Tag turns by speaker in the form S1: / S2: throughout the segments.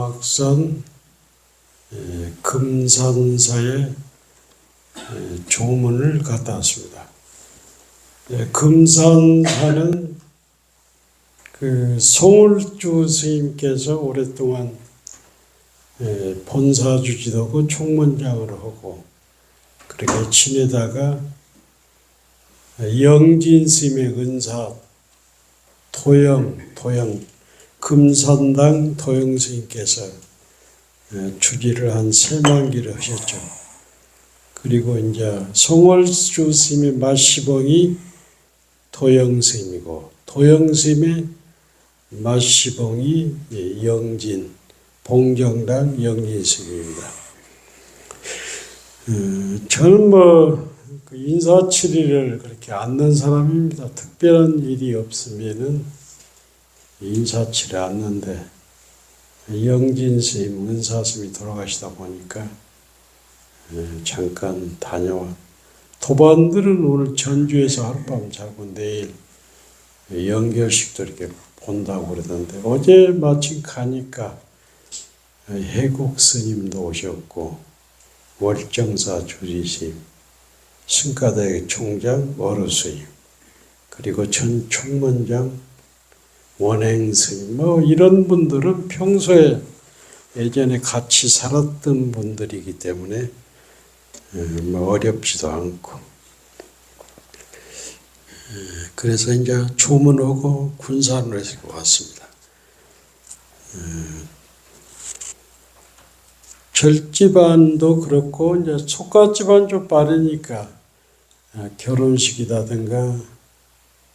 S1: 화악산 금산사에 조문을 갔다 왔습니다. 금산사는 그 송울주 스님께서 오랫동안 본사주지도 하고 총문장을 하고 그렇게 지내다가 영진 스님의 은사 도영 금산당 도영 스님께서 주지를 한 3만기를 하셨죠. 그리고 이제 송울주 스님의 맞시봉이 도영 스님이고 도영 스님의 맞시봉이 영진 봉정당 영진 스님입니다. 저는 인사치리를 그렇게 않는 사람입니다. 특별한 일이 없으면은 인사치리 않는데 영진 스님, 은사 스님이 돌아가시다 보니까 잠깐 다녀와. 도반들은 오늘 전주에서 하룻밤 자고 내일 연결식도 이렇게 본다고 그러던데 어제 마침 가니까 해국 스님도 오셨고 월정사 주지스님, 승가대 총장 어루 스님, 그리고 전 총문장 원행 스님, 이런 분들은 평소에 예전에 같이 살았던 분들이기 때문에 어렵지도 않고 그래서 이제 조문하고 군산으로 해서 왔습니다. 절집안도 그렇고 이제 속가집안 좀 빠르니까 결혼식이라든가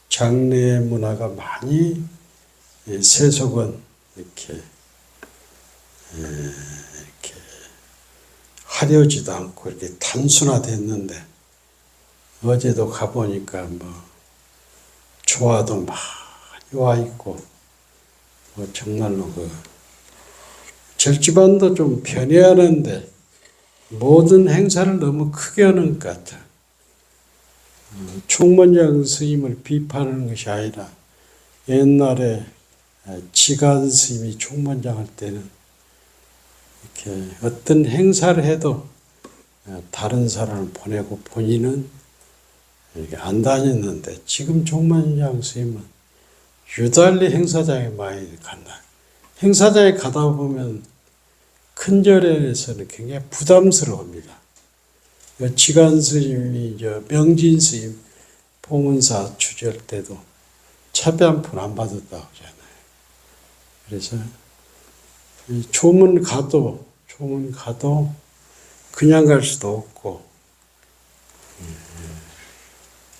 S1: 장례 문화가 많이 세속은 이렇게 하려지도 않고 이렇게 단순화됐는데 어제도 가보니까 조화도 많이 와 있고 정말로 절집안도 좀 편애하는데 모든 행사를 너무 크게 하는 것 같아. 총문장 스님을 비판하는 것이 아니라 옛날에 지간 스님이 총문장 할 때는 이렇게 어떤 행사를 해도 다른 사람을 보내고 본인은 이렇게 안 다녔는데 지금 총문장 스님은 유달리 행사장에 많이 간다. 행사장에 가다 보면 큰 절에서는 굉장히 부담스러워합니다. 지간 스님이 명진 스님 봉은사 주절 때도 차비 한 푼 안 받았다고 하잖아요. 그래서 조문 가도 그냥 갈 수도 없고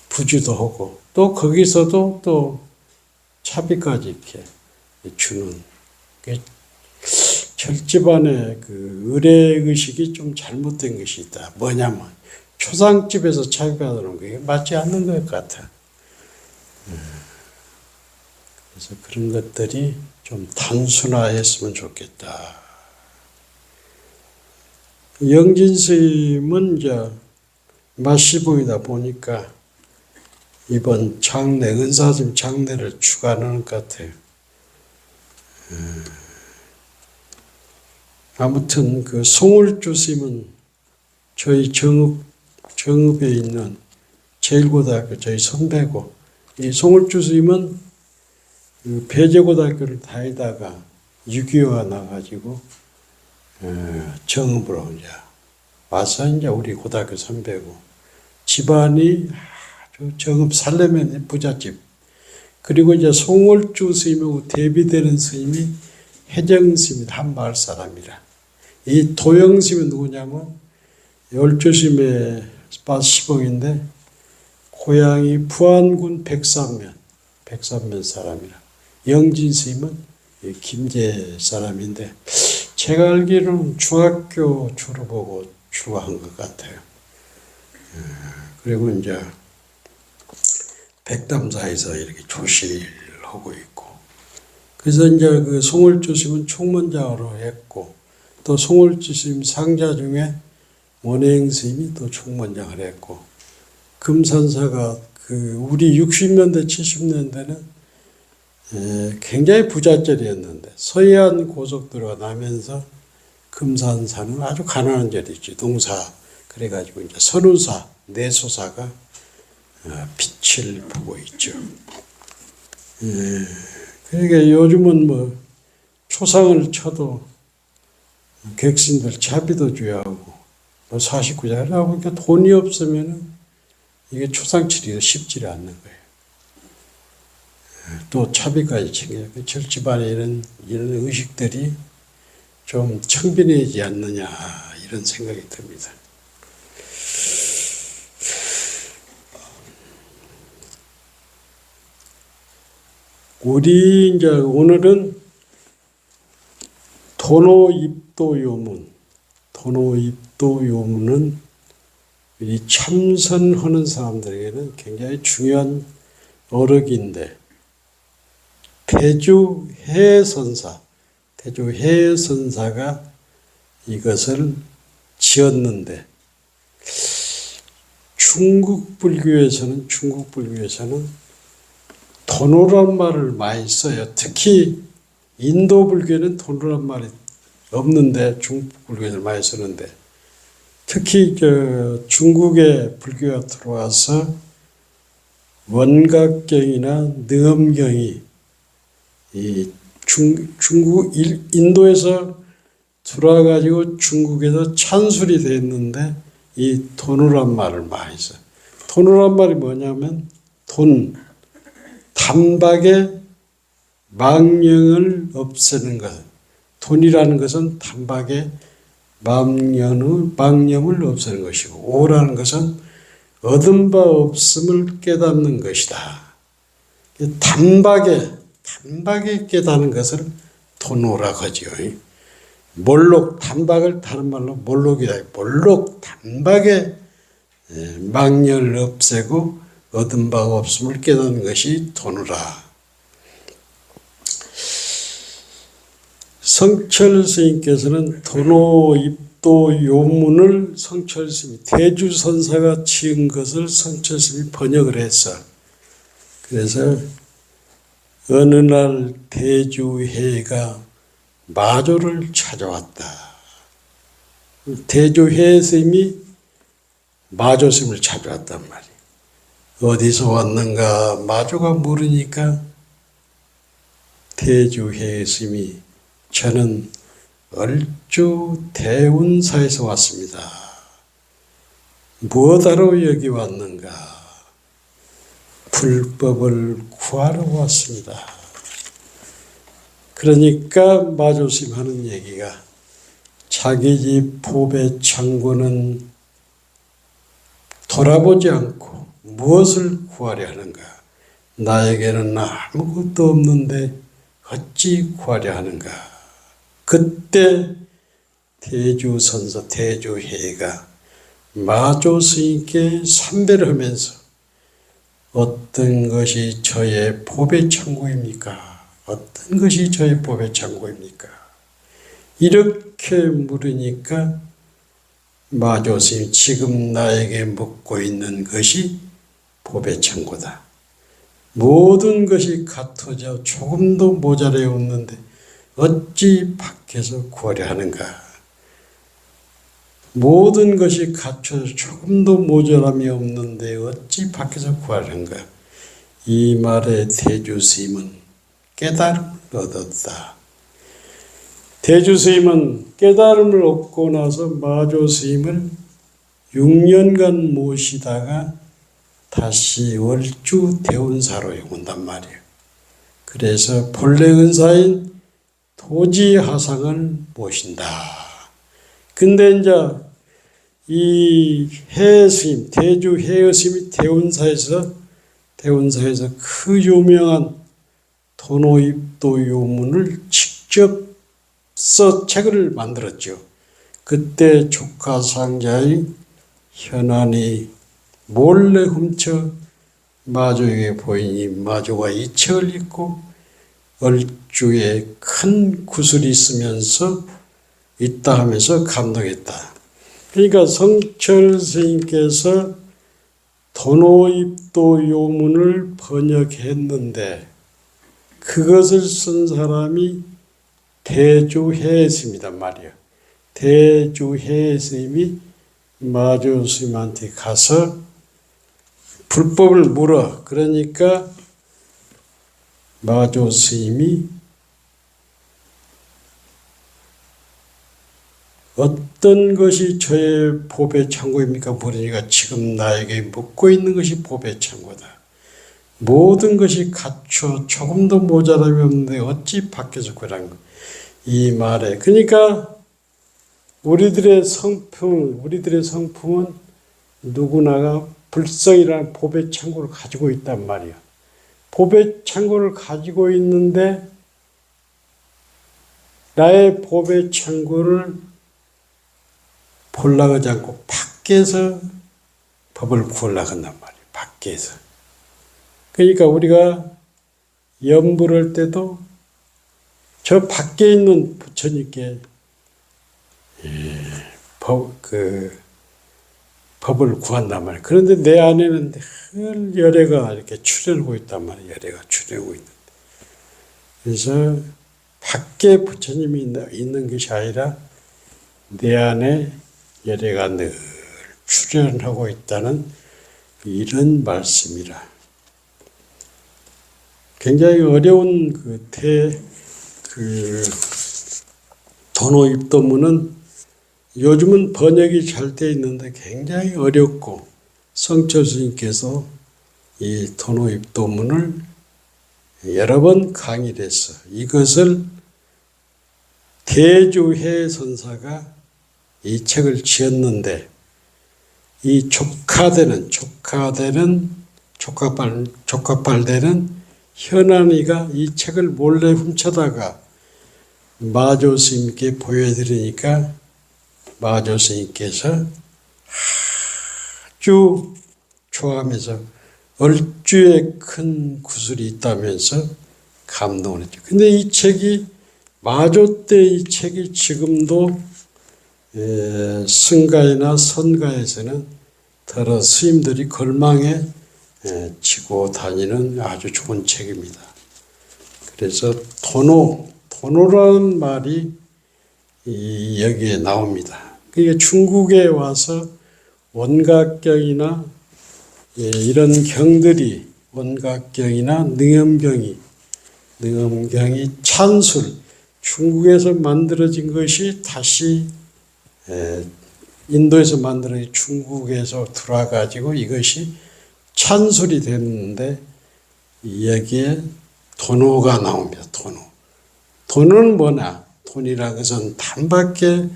S1: 부주도 하고 또 거기서도 또 차비까지 이렇게 주는 절집안의 의례의식이 좀 잘못된 것이 있다. 뭐냐면 초상집에서 차비받는 게 맞지 않는 것 같아. 그래서 그런 것들이 좀 단순화했으면 좋겠다. 영진 스님은 이제 맞시봉이다 보니까 이번 장례, 은사스님 장례를 주관하는 것 같아요. 아무튼 송울주 스님은 저희 정읍에 있는 제일고등학교 저희 선배고, 이 송울주 스님은 배제고등학교를 다니다가 6.25가 나가지고 정읍으로 이제 와서 이제 우리 고등학교 선배고, 집안이 아주 정읍 살려면 부잣집. 그리고 이제 송울주 스님하고 대비되는 스님이 해정 스님입니다. 한 마을 사람이라. 이 도영 스님은 누구냐면 열주 스님의 맞시봉인데 고향이 부안군 백산면 사람이라. 영진 스님은 김제 사람인데 제가 알기로는 중학교 졸업하고 출가한 것 같아요. 그리고 이제 백담사에서 이렇게 조실하고 있고, 그래서 이제 송울주 스님은 총문장으로 했고, 또 송울주 스님 상자 중에 원행 스님이 또 총문장을 했고, 금산사가 우리 60년대 70년대는 굉장히 부잣절이었는데 서해안 고속도로가 나면서 금산사는 아주 가난한 절이죠. 농사 그래가지고 이제 선우사, 내소사가 빛을 보고 있죠. 그러니까 요즘은 뭐 초상을 쳐도 객신들 차비도 줘야 하고 뭐 49자를 하고 그러니까 돈이 없으면은 이게 초상 치기가 쉽지 않는 거예요. 또 차비까지 챙겨야 그 절집안에 이런 의식들이 좀 청빈해지지 않느냐 이런 생각이 듭니다. 우리 이제 오늘은 도노입도요문, 도노입도요문은 이 참선하는 사람들에게는 굉장히 중요한 어록인데 태주해선사가 이것을 지었는데 중국 불교에서는 도노란 말을 많이 써요. 특히 인도 불교는 도노란 말이 없는데 중국 불교에서 많이 쓰는데 특히 중국의 불교가 들어와서 원각경이나 능엄경이 중국 인도에서 들어와가지고 중국에서 찬술이 됐는데 이 도노란 말을 많이 써요. 도노란 말이 뭐냐면 단박에 망령을 없애는 것. 돈이라는 것은 단박에 망념을 없애는 것이고 오라는 것은 얻은 바 없음을 깨닫는 것이다. 단박에 깨닫는 것을 도노라고 하죠. 단박을 다른 말로 몰록이다. 단박에 망념을 없애고 얻은 바가 없음을 깨닫는 것이 도노라. 성철 스님께서는 도노입도 요문을 성철 스님이 대주선사가 지은 것을 성철 스님이 번역을 했어. 그래서 어느 날 대주해가 마조를 찾아왔다. 대주해 스님이 마조 스님을 찾아왔단 말이에요. 어디서 왔는가 마조가 물으니까 대주해 스님이 저는 얼주 대운사에서 왔습니다. 무엇하러 여기 왔는가? 불법을 구하러 왔습니다. 그러니까 마조스님 하는 얘기가 자기 집 보배 창고는 돌아보지 않고 무엇을 구하려 하는가? 나에게는 아무것도 없는데 어찌 구하려 하는가? 그때 대주선사 대주해가 마조 스님께 삼배를 하면서 어떤 것이 저의 보배 창고입니까? 어떤 것이 저의 보배 창고입니까? 이렇게 물으니까 마조 스님 지금 나에게 묻고 있는 것이 보배 창고다. 모든 것이 갖춰져 조금도 모자라에 없는데 어찌 밖에서 구하려 하는가? 모든 것이 갖춰져 조금도 모자람이 없는데 어찌 밖에서 구하려 하는가? 이 말에 대주 스님은 깨달음을 얻었다. 대주 스님은 깨달음을 얻고 나서 마조 스님을 6년간 모시다가 다시 월주 대운사로 온단 말이에요. 그래서 본래 은사인 도지하상을 모신다. 근데 이제 이 해스님, 대주 해스님이 대운사에서 그 유명한 도노입도 요문을 직접 써 책을 만들었죠. 그때 조카 상자인 현안이 몰래 훔쳐 마조에게 보이니 마조가 이 책을 읽고 얼주에 큰 구슬이 있다 하면서 감동했다. 그러니까 성철 스님께서 도노입도 요문을 번역했는데 그것을 쓴 사람이 대주해 스님이다 말이야. 대주해 스님이 마조 스님한테 가서 불법을 물어. 그러니까 마조 스님이 어떤 것이 저의 법의 창고입니까? 물으니까 지금 나에게 묻고 있는 것이 법의 창고다. 모든 것이 갖춰 조금도 모자람이 없는데 어찌 밖에서 그런 거. 이 말에 그러니까 우리들의 성품은 누구나가 불성이라는 법의 창고를 가지고 있단 말이야. 법의 창고를 가지고 있는데 나의 법의 창고를 보려고 하지 않고 밖에서 법을 구하려고 한단 말이야. 밖에서. 그러니까 우리가 염불 할 때도 저 밖에 있는 부처님께 법을 구한단 말이야. 그런데 내 안에는 늘 열애가 이렇게 출현하고 있단 말이야. 열애가 출현하고 있는데. 그래서 밖에 부처님이 있는 것이 아니라 내 안에 열애가 늘 출현하고 있다는 이런 말씀이라. 굉장히 어려운 도노 입도문은 요즘은 번역이 잘 돼 있는데 굉장히 어렵고 성철 스님께서 이 도노 입도문을 여러 번 강의를 했어. 이것을 대주해 선사가 이 책을 지었는데 이 조카빨되는 현안이가 이 책을 몰래 훔쳐다가 마조 스님께 보여드리니까 마조 스님께서 아주 좋아하면서 얼주에 큰 구슬이 있다면서 감동을 했죠. 근데 이 책이 마조 때 이 책이 지금도 승가이나 선가에서는 더러 스님들이 걸망에 지고 다니는 아주 좋은 책입니다. 그래서 도노라는 말이 여기에 나옵니다. 그게 중국에 와서 원각경이나 이런 경들이 원각경이나 능엄경이 찬술 중국에서 만들어진 것이 다시 인도에서 만들어진 중국에서 들어와가지고 이것이 찬술이 됐는데 여기에 도노가 나옵니다. 도노는 뭐냐? 돈이라는 것은 단박에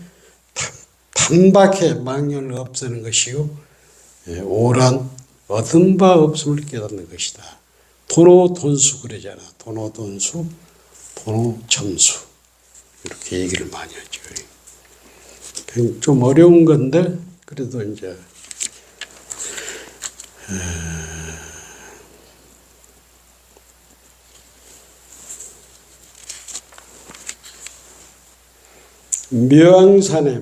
S1: 망연을 없애는 것이요 오란 얻은 바 없음을 깨닫는 것이다. 도노 돈수 그러잖아. 도노 돈수, 도노 점수 이렇게 얘기를 많이 하죠. 좀 어려운 건데 그래도 이제 묘향산에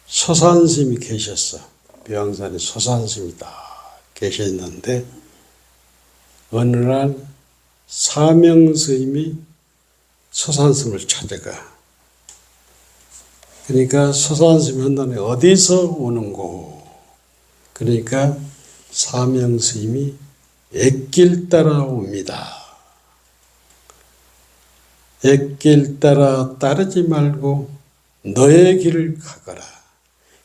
S1: 소산스님이 계셨어. 묘향산에 소산스님이 다 계셨는데 어느 날 사명스님이 소산스님을 찾아가. 그러니까 소산스님이 한다네 어디서 오는고. 그러니까 사명스님이 액길 따라 옵니다. 액길 따라 따르지 말고 너의 길을 가거라.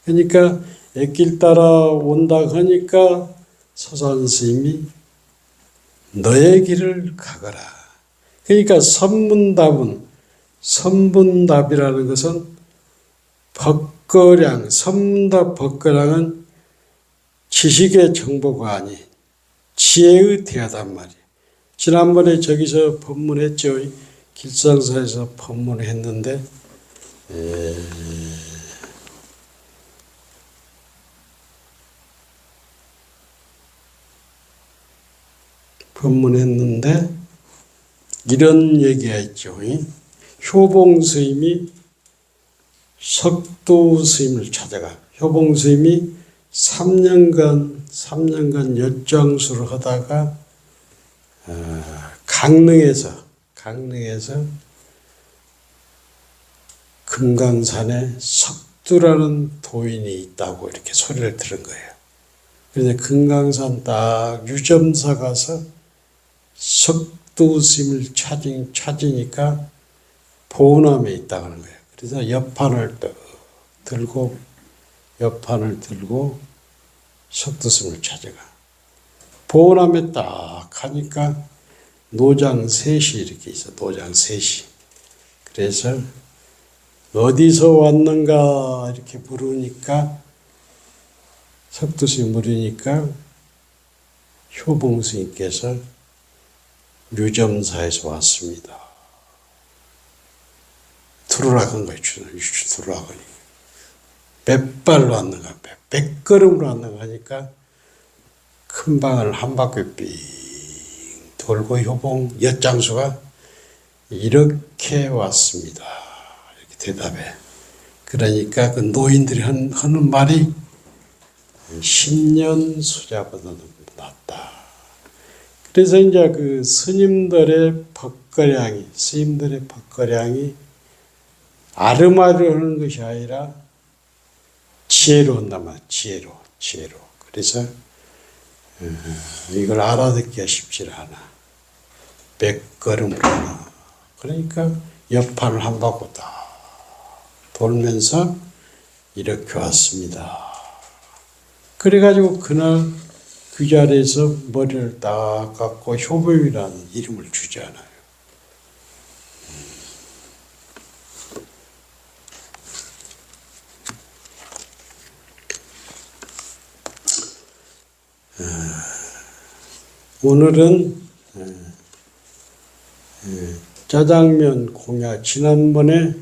S1: 그러니까 액길 따라 온다 하니까 소산스님이 너의 길을 가거라. 그러니까 선분답이라는 것은 법거량, 선분답 법거량은 지식의 정보가 아닌 지혜의 대하단 말이에요. 지난번에 저기서 법문했죠. 길상사에서 법문을 했는데 이런 얘기가 있죠. 효봉 스님이 석도 스님을 찾아가. 효봉 스님이 3년간 엿장수를 하다가 강릉에서 금강산에 석두라는 도인이 있다고 이렇게 소리를 들은 거예요. 그래서 금강산 딱 유점사 가서 석두 스님을 찾으니까 보남에 있다고 하는 거예요. 그래서 옆판을 들고 석두 스님을 찾아가. 보남에 딱 하니까 노장 셋이 이렇게 있어. 노장 셋이. 그래서 어디서 왔는가 이렇게 물으니까 석두 스님 물으니까 효봉 스님께서 유점사에서 왔습니다. 들어라간 거예요. 들어라가니 몇 발로 왔는가, 몇 걸음으로 왔는가 하니까 큰 방을 한 바퀴 삥 돌고 효봉 엿장수가 이렇게 왔습니다. 이렇게 대답해. 그러니까 그 노인들이 하는 말이 10년 수자보다는 낫다. 그래서 이제 그 스님들의 법거량이 아르마르 하는 것이 아니라 지혜로 한단 말이야. 지혜로. 그래서 이걸 알아듣기가 쉽지 않아. 100걸음으로 하나. 그러니까 옆판을 한 바퀴 딱 돌면서 이렇게 왔습니다. 그래가지고 그날 그 자리에서 머리를 딱 깎고 효범이라는 이름을 주잖아요. 오늘은 짜장면 공약, 지난번에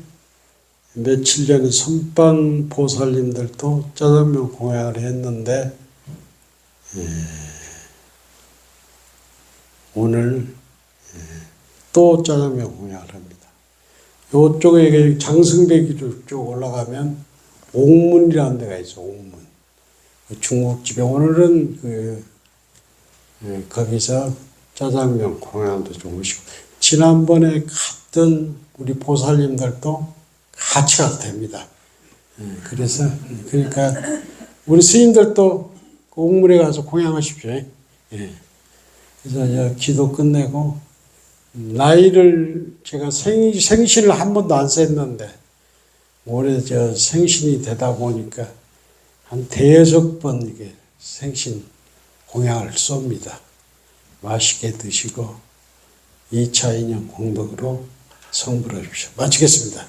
S1: 며칠 전에 선방 보살님들도 짜장면 공약을 했는데 오늘 또 짜장면 공약을 합니다. 이쪽에 장승배기로 쭉 올라가면 옥문이라는 데가 있어. 옥문. 중국집에 오늘은 거기서 짜장면 공양도 좀 오시고, 지난번에 갔던 우리 보살님들도 같이 가도 됩니다. 그러니까 우리 스님들도 옥문에 가서 공양하십시오. 그래서 기도 끝내고, 나이를 제가 생신을 한 번도 안 셌는데 올해 생신이 되다 보니까 한 5번 이게 생신 공양을 쏩니다. 맛있게 드시고 2차 인연 공덕으로 성불하십시오. 마치겠습니다.